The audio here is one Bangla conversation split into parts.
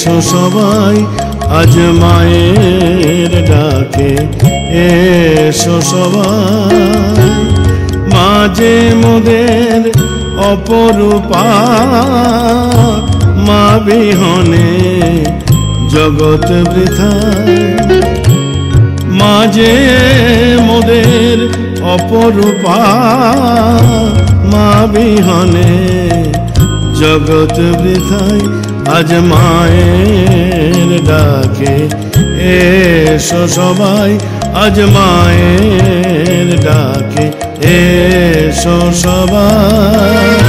এসো সবাই আজ মায়ের ডাকে, এসো সবাই। মাঝে মোদের অপরূপা, মা বিহনে জগৎ বৃথায়। মাঝে মোদের অপরূপা, মা বিহনে জগৎ বৃথায়। আজ মায়ের ডাকে, এসো সবাই আজ মায়ের ডাকে, এসো সবাই।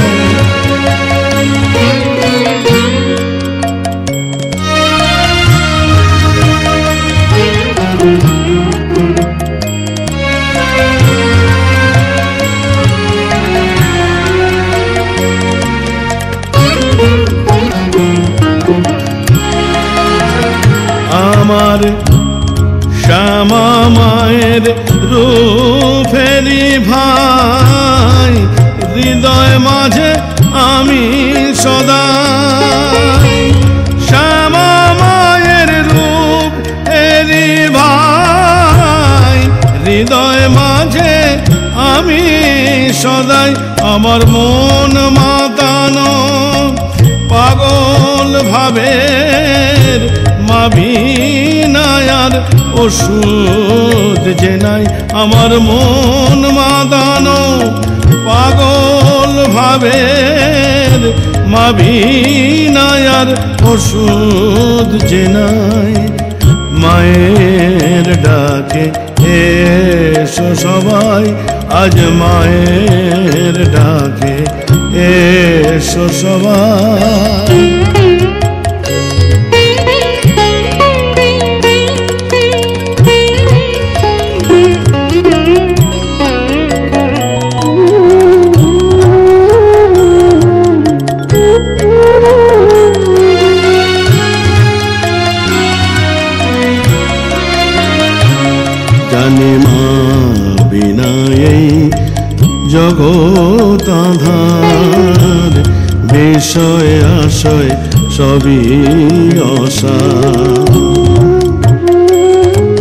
আমার শ্যামা মায়ের রূপেরি ভাই, হৃদয় মাঝে আমি সদাই। শ্যামা মায়ের রূপেরি ভাই, হৃদয় মাঝে আমি সদাই। আমার মন মাতানো পাগল ভাবের মা বিনায়ার ওষুধ যে নাই। আমার মন মাতানো পাগল ভাবের মা বিনায়ার ওষুধ যে নাই। মায়ের ডাকে, এসো সবাই আজ মায়ের ডাকে, এসো সবাই। জানি মা বিনা এই জগৎ আঁধার, বিষয় আশয় সবই অসার।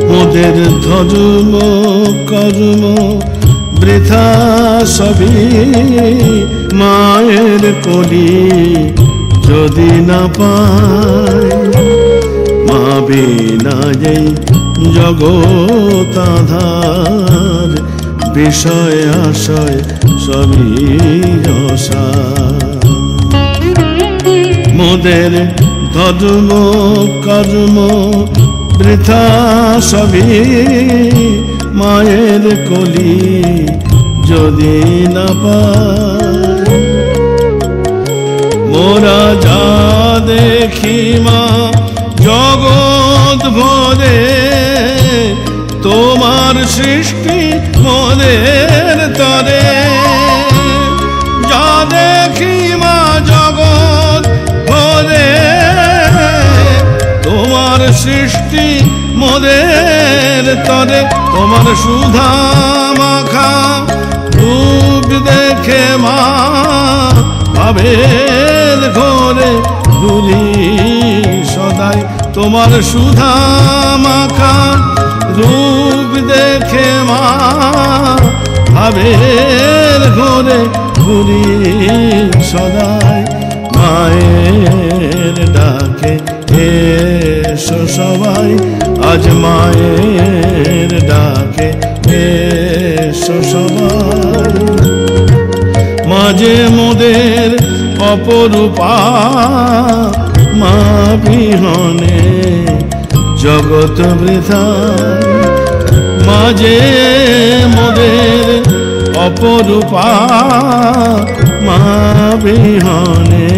মোদের ধর্ম কর্ম বৃথা সবই, মায়ের কলি যদি না পায়। মা বিনা এই জগৎ আঁধার, বিষয় আশয় সবই অসার। মোদের ধর্ম কর্ম বৃথা সবই, মায়ের কলি যদি না পায়। মোরা যা দেখি মা জগৎ ভরে, তোমার সৃষ্টি মোদের তরে। যা দেখি মা জগৎ ভরে, তোমার সৃষ্টি মোদের তরে। তোমার সুধা মাখা রূপ দেখে মা ভাবের ঘরে দুলি সদাই। তোমার সুধা মাখা রূপ দেখে মা ভাবের ঘরে ঘুরি সদাই। মায়ের ডাকে, এসো সবাই আজ মায়ের ডাকে, এসো সবাই। মাঝে মোদের অপরূপা, মা বিহনে জগৎ বৃথায়। মাঝে মোদের অপরূপা, মা বিহনে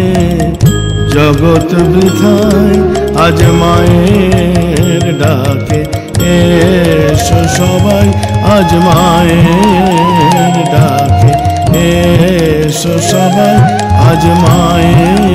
জগৎ বৃথায়। আজ মায়ের ডাকে, এসো সবাই আজ মায়ের ডাকে, এসো সবাই আজ মায়ের